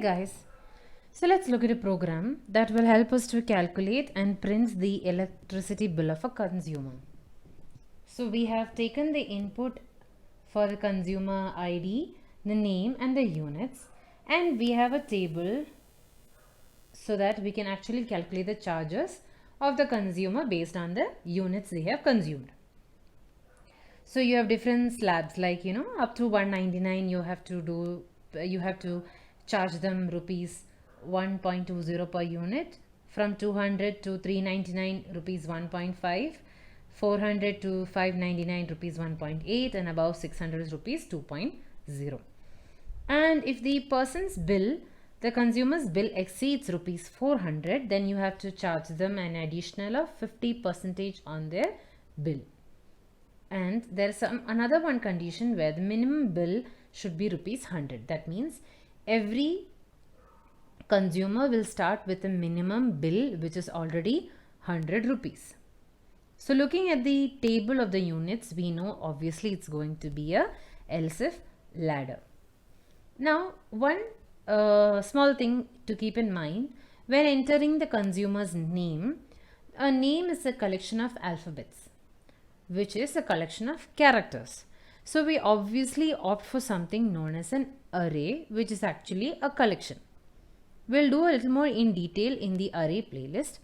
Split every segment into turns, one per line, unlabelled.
guys, so let's look at a program that will help us to calculate and print the electricity bill of a consumer. So we have taken the input for the consumer ID, the name and the units, and we have a table so that we can actually calculate the charges of the consumer based on the units they have consumed. So you have different slabs, like up to 199 you have to charge them rupees 1.20 per unit. From 200 to 399 rupees 1.5, 400 to 599 rupees 1.8, and above 600 rupees 2.0. And if the person's bill, the consumer's bill exceeds rupees 400, then you have to charge them an additional of 50% on their bill. And there's another one condition where the minimum bill should be rupees 100. That means every consumer will start with a minimum bill which is already 100 rupees. So looking at the table of the units, we know obviously it's going to be a LCIF ladder. Now one small thing to keep in mind when entering the consumer's name, a name is a collection of alphabets, which is a collection of characters. So we obviously opt for something known as an array, which is actually a collection. We'll do a little more in detail in the array playlist.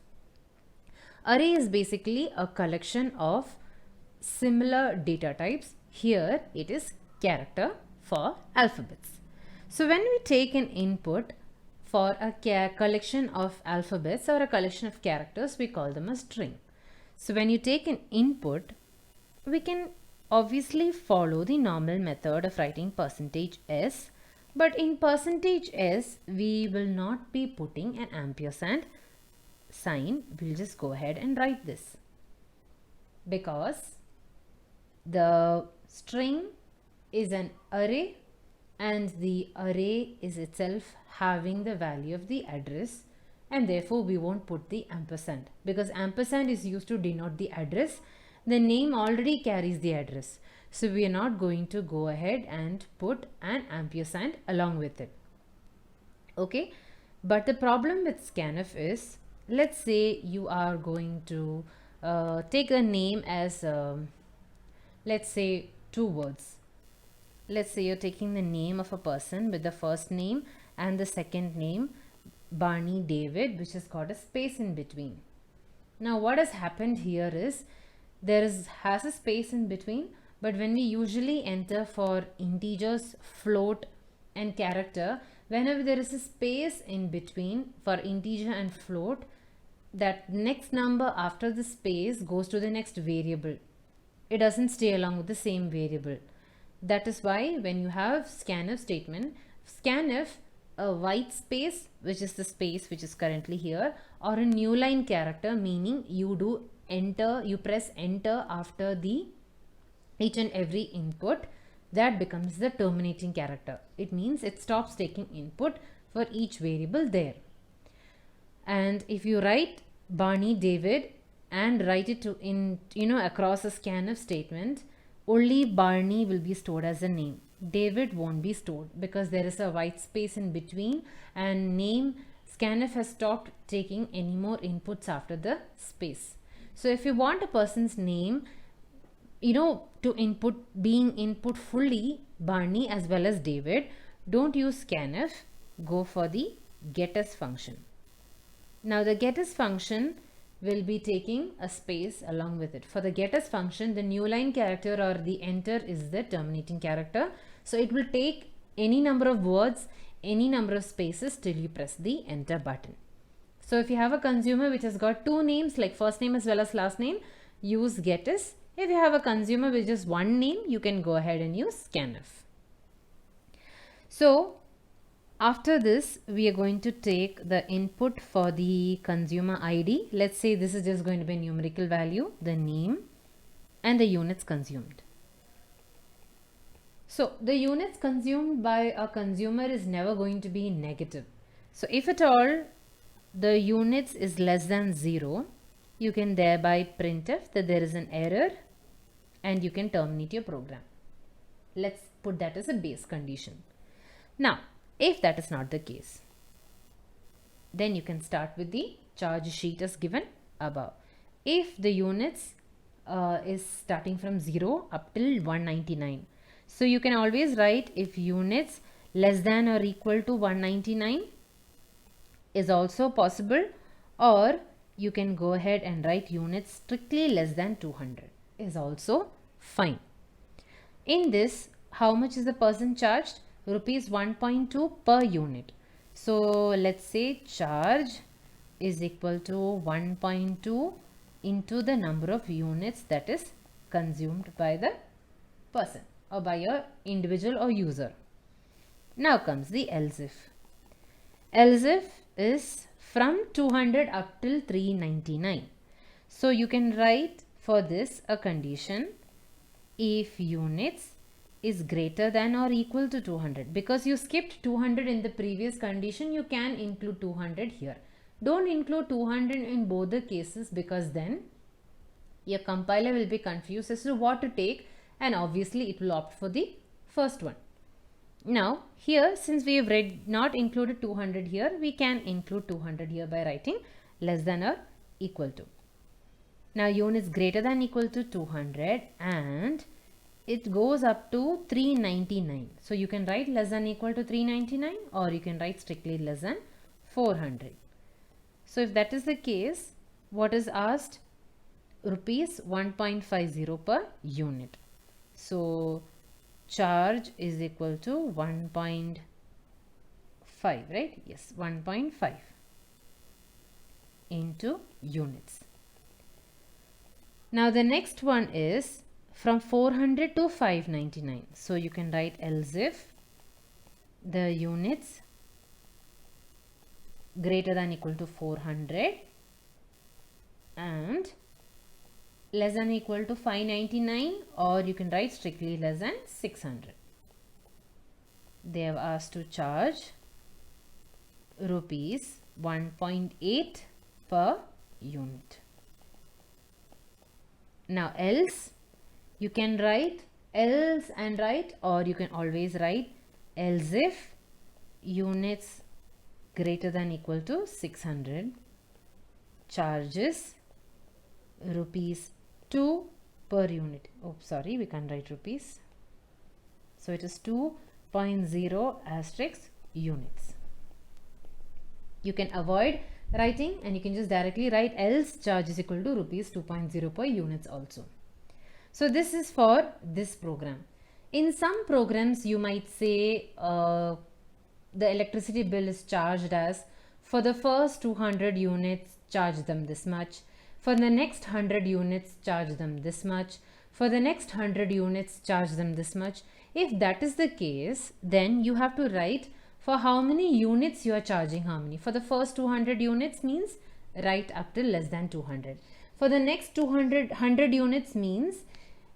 Array is basically a collection of similar data types. Here it is character for alphabets. So when we take an input for a collection of alphabets or a collection of characters, we call them a string. So when you take an input, we can obviously follow the normal method of writing %s, but in %s we will not be putting an ampersand sign. We'll just go ahead and write this because the string is an array and the array is itself having the value of the address, and therefore we won't put the ampersand because ampersand is used to denote the address. The name already carries the address, so we are not going to go ahead and put an ampersand along with it. Okay, but the problem with scanf is, let's say you are going to take a name as let's say 2 words. Let's say you're taking the name of a person with the first name and the second name, Barney David, which has got a space in between. Now what has happened here is has a space in between, but when we usually enter for integers, float and character, whenever there is a space in between for integer and float, that next number after the space goes to the next variable. It doesn't stay along with the same variable. That is why when you have scanf statement, scanf a white space, which is the space which is currently here, or a new line character, meaning you press enter after the each and every input, that becomes the terminating character. It means it stops taking input for each variable there. And if you write Barney David and write it to across a scanf statement, only Barney will be stored as a name. David won't be stored because there is a white space in between, and scanf has stopped taking any more inputs after the space. So if you want a person's name, to being input fully Barney as well as David, don't use scanf, go for the getAs function. Now the getAs function will be taking a space along with it. For the getAs function, the new line character or the enter is the terminating character. So it will take any number of words, any number of spaces till you press the enter button. So if you have a consumer which has got 2 names, like first name as well as last name, use getAs. If you have a consumer with just 1 name, you can go ahead and use scanf. So after this, we are going to take the input for the consumer ID. Let's say this is just going to be a numerical value, the name and the units consumed. So the units consumed by a consumer is never going to be negative. So if at all the units is less than 0, you can thereby printf that there is an error and you can terminate your program. Let's put that as a base condition. Now, if that is not the case, then you can start with the charge sheet as given above. If the units is starting from 0 up till 199, so you can always write if units less than or equal to 199 is also possible, or you can go ahead and write units strictly less than 200 is also fine. In this, how much is the person charged? Rupees 1.2 per unit. So let's say charge is equal to 1.2 into the number of units that is consumed by the person or by a individual or user. Now comes the else if. Else if is from 200 up till 399. So you can write for this a condition if units is greater than or equal to 200. Because you skipped 200 in the previous condition, you can include 200 here. Don't include 200 in both the cases, because then your compiler will be confused as to what to take, and obviously it will opt for the first one. Now here, since we have not included 200 here, we can include 200 here by writing less than or equal to. Now units greater than equal to 200 and it goes up to 399. So you can write less than equal to 399, or you can write strictly less than 400. So if that is the case, what is asked? Rupees 1.50 per unit. So charge is equal to 1.5, right? Yes, 1.5 into units. Now the next one is from 400 to 599. So you can write else if the units greater than equal to 400 and less than equal to 599, or you can write strictly less than 600. They have asked to charge rupees 1.8 per unit. Now else, you can write else and write, or you can always write else if units greater than equal to 600, charges rupees 2 per unit. Oh, sorry, we can't write rupees. So it is 2.0 asterisk units. You can avoid writing and you can just directly write else charge is equal to rupees 2.0 per units also. So this is for this program. In some programs you might say the electricity bill is charged as, for the first 200 units charge them this much, for the next 100 units charge them this much, for the next 100 units charge them this much. If that is the case, then you have to write for how many units you are charging how many. For the first 200 units means write up till less than 200. For the next 100 units means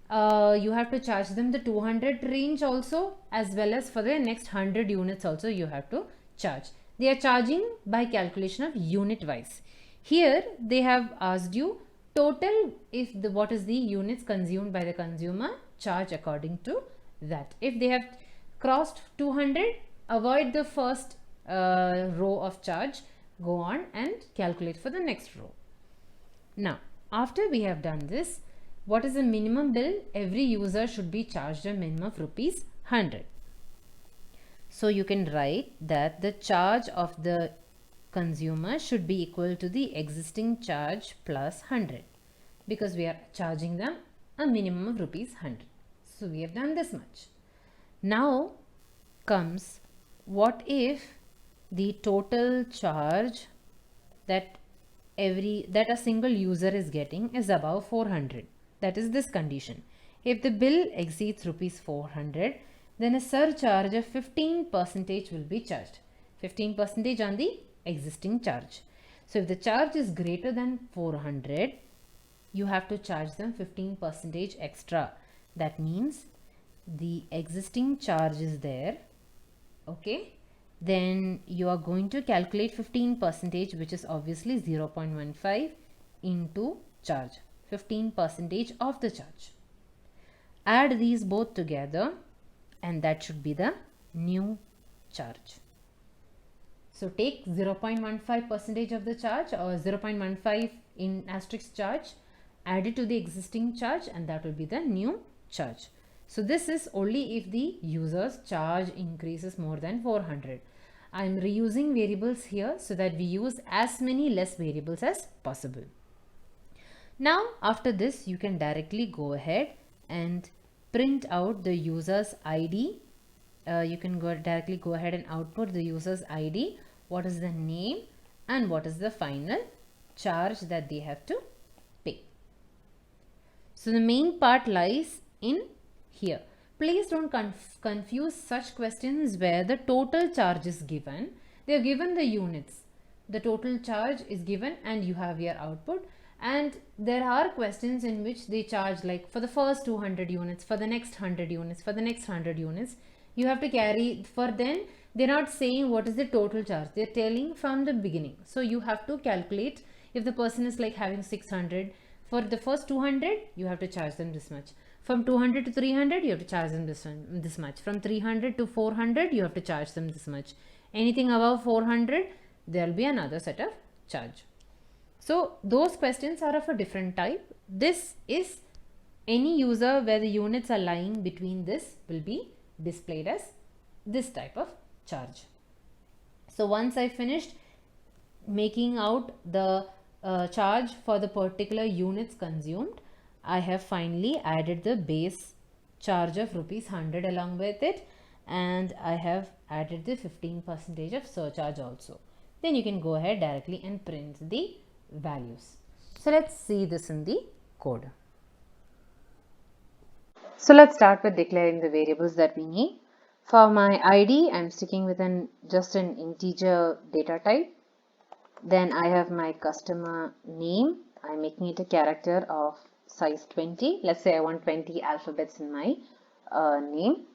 you have to charge them the 200 range also, as well as for the next 100 units also you have to charge. They are charging by calculation of unit wise. Here they have asked you total, if what is the units consumed by the consumer, charge according to that. If they have crossed 200, avoid the first row of charge, go on and calculate for the next row. Now after we have done this, what is the minimum bill? Every user should be charged a minimum of rupees 100. So you can write that the charge of the consumer should be equal to the existing charge plus 100, because we are charging them a minimum of rupees 100. So we have done this much. Now comes, what if the total charge that a single user is getting is above 400? That is this condition. If the bill exceeds rupees 400, then a surcharge of 15% will be charged. 15% on the existing charge. So if the charge is greater than 400, you have to charge them 15% extra. That means the existing charge is there, okay, then you are going to calculate 15%, which is obviously 0.15 into charge, 15% of the charge. Add these both together and that should be the new charge. So take 0.15 percentage of the charge or 0.15 in asterisk charge, add it to the existing charge, and that will be the new charge. So this is only if the user's charge increases more than 400. I am reusing variables here so that we use as many less variables as possible. Now after this, you can directly go ahead and print out the user's ID. You can directly go ahead and output the user's ID, what is the name, and what is the final charge that they have to pay. So the main part lies in here. Please don't confuse such questions where the total charge is given. They are given the units. The total charge is given and you have your output. And there are questions in which they charge like for the first 200 units, for the next 100 units, for the next 100 units. You have to carry, for then they're not saying what is the total charge. They're telling from the beginning. So you have to calculate if the person is like having 600. For the first 200, you have to charge them this much. From 200 to 300, you have to charge them this much. From 300 to 400, you have to charge them this much. Anything above 400, there will be another set of charge. So those questions are of a different type. This is any user where the units are lying between this will be displayed as this type of charge. So once I finished making out the charge for the particular units consumed, I have finally added the base charge of ₹100 along with it, and I have added the 15% of surcharge also. Then you can go ahead directly and print the values. So let's see this in the code. So let's start with declaring the variables that we need. For my ID, I'm sticking with just an integer data type. Then I have my customer name. I'm making it a character of size 20. Let's say I want 20 alphabets in my name.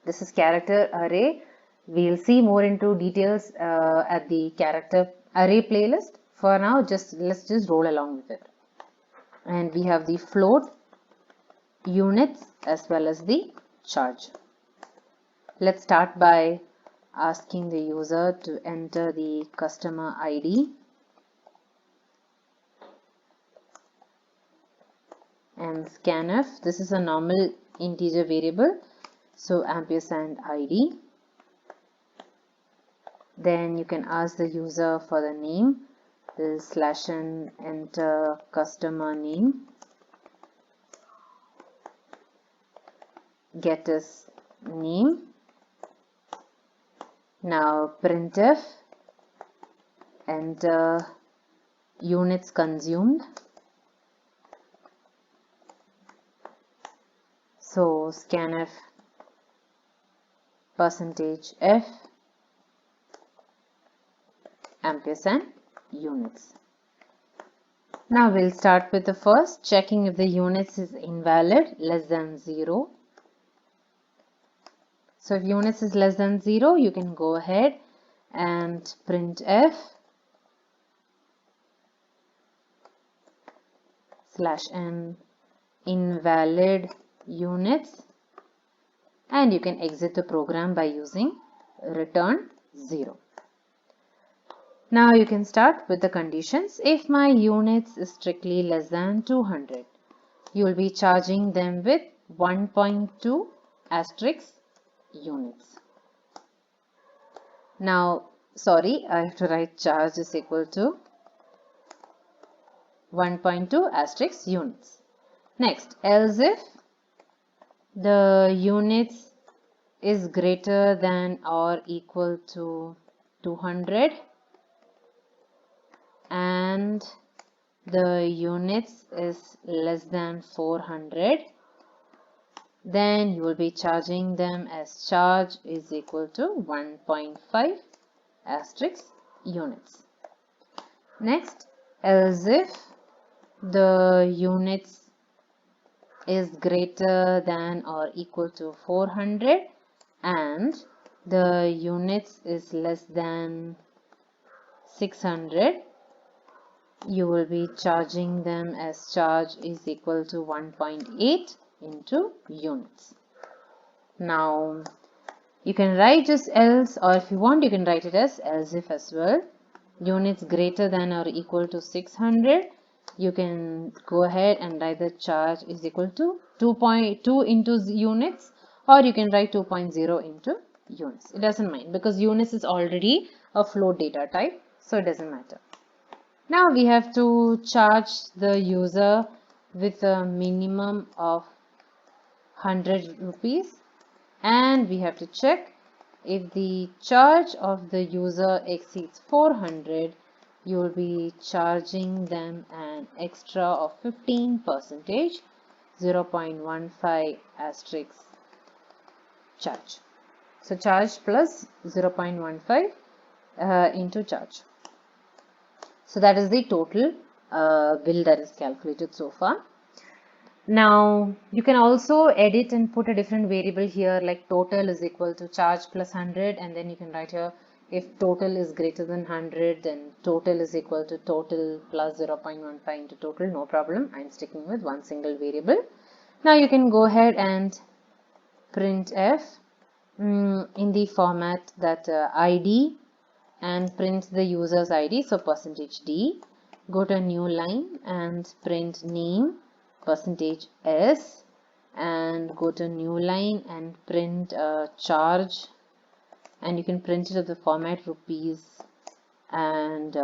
This is character array. We'll see more into details at the character array playlist. For now, let's just roll along with it. And we have the float, units, as well as the charge. Let's start by asking the user to enter the customer ID and scanf. This is a normal integer variable, so ampersand ID. Then you can ask the user for the name. This is /n enter customer name, get his name. Now printf, enter units consumed. So scanf %f ampersand units. Now we'll start with the first, checking if the units is invalid, less than 0. So if units is less than 0, you can go ahead and printf /n invalid units, and you can exit the program by using return 0. Now you can start with the conditions. If my units is strictly less than 200, you will be charging them with 1.2 asterisk units. Now, sorry, I have to write charge is equal to 1.2 asterisk units. Next, else if the units is greater than or equal to 200 and the units is less than 400, then you will be charging them as charge is equal to 1.5 asterisk units. Next, else if the units is greater than or equal to 400 and the units is less than 600, you will be charging them as charge is equal to 1.8 into units. Now You can write just else, or if you want you can write it as else if as well. Units greater than or equal to 600, you can go ahead and write the charge is equal to 2.2 into units, or you can write 2.0 into units. It doesn't mind because units is already a float data type, so it doesn't matter. Now we have to charge the user with a minimum of 100 rupees, and we have to check if the charge of the user exceeds 400, you will be charging them an extra of 15%, 0.15 asterisk charge. So charge plus 0.15 into charge. So that is the total bill that is calculated so far. Now you can also edit and put a different variable here, like total is equal to charge plus 100, and then you can write here if total is greater than 100, then total is equal to total plus 0.15 into total. No problem, I'm sticking with one single variable. Now you can go ahead and printf in the format that ID, and print the user's ID, so %d. Go to a new line and print name %s, and go to new line and print charge, and you can print it at the format rupees and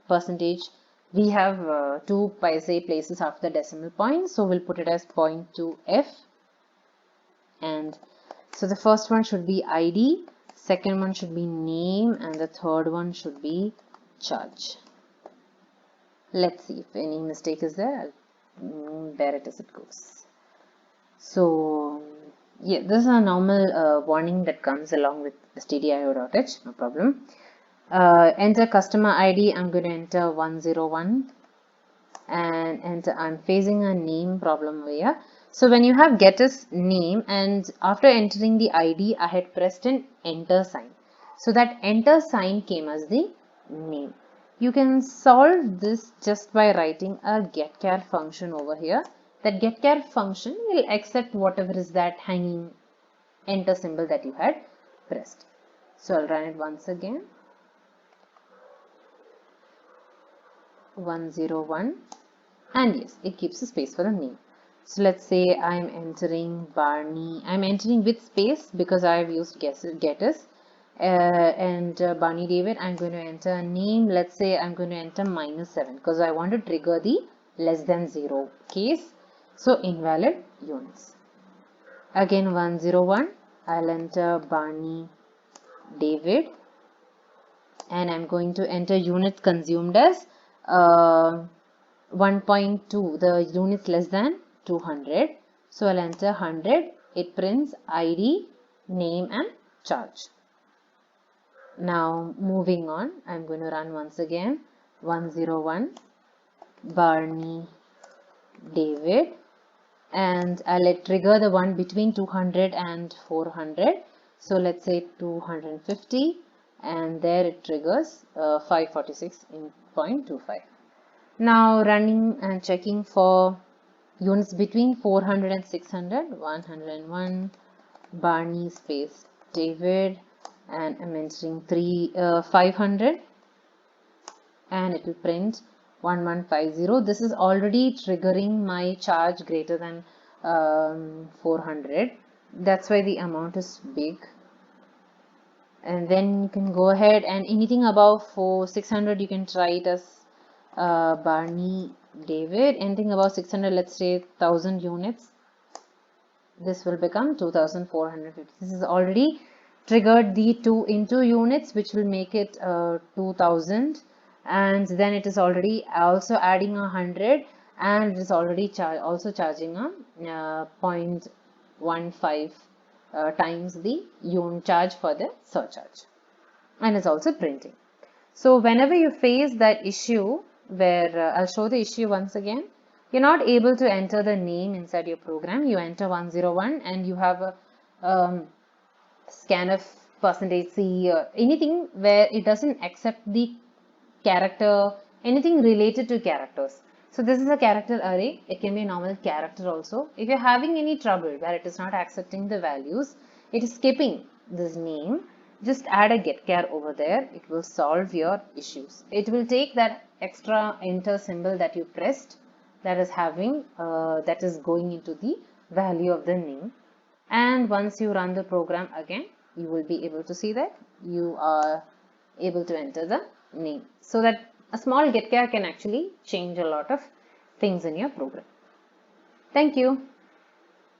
percentage. We have 2 paise places after the decimal point, so we'll put it as 0.2f. And so the first one should be ID, second one should be name, and the third one should be charge. Let's see if any mistake is there. I'll bear it as it goes. So yeah, this is a normal warning that comes along with stdio.h, no problem. Enter customer ID, I'm going to enter 101, and enter, I'm facing a name problem over here. So when you have getters name, and after entering the ID, I had pressed an enter sign. So that enter sign came as the name. You can solve this just by writing a getChar function over here. That getChar function will accept whatever is that hanging enter symbol that you had pressed. So I'll run it once again. 101, and yes, it keeps a space for the name. So let's say I'm entering Barney. I'm entering with space because I've used getters. And Barney David, I'm going to enter a name. Let's say I'm going to enter -7 because I want to trigger the less than 0 case. So invalid units. Again 101, I'll enter Barney David, and I'm going to enter units consumed as 1.2, the units less than 200. So I'll enter 100. It prints ID, name, and charge. Now moving on, I'm going to run once again 101 Barney David, and I'll trigger the one between 200 and 400. So let's say 250, and there it triggers 546.25. Now running and checking for units between 400 and 600, 101 Barney space David, and I'm entering 500, and it will print 1150. This is already triggering my charge greater than 400. That's why the amount is big. And then you can go ahead, and anything above 600 you can try it as Barney David. Anything above 600, let's say 1000 units, this will become 2450. This is already triggered the 2 into units, which will make it 2000, and then it is already also adding 100, and it is already also charging a 0.15 times the unit charge for the surcharge, and it's also printing. So whenever you face that issue where I'll show the issue once again, you're not able to enter the name inside your program, you enter 101 and you have a scanf %c, anything where it doesn't accept the character, anything related to characters. So this is a character array. It can be a normal character also. If you're having any trouble where it is not accepting the values, it is skipping this name. Just add a getchar over there. It will solve your issues. It will take that extra enter symbol that you pressed, that is having that is going into the value of the name, and once you run the program again, you will be able to see that you are able to enter the name. So that a small getchar can actually change a lot of things in your program. Thank you.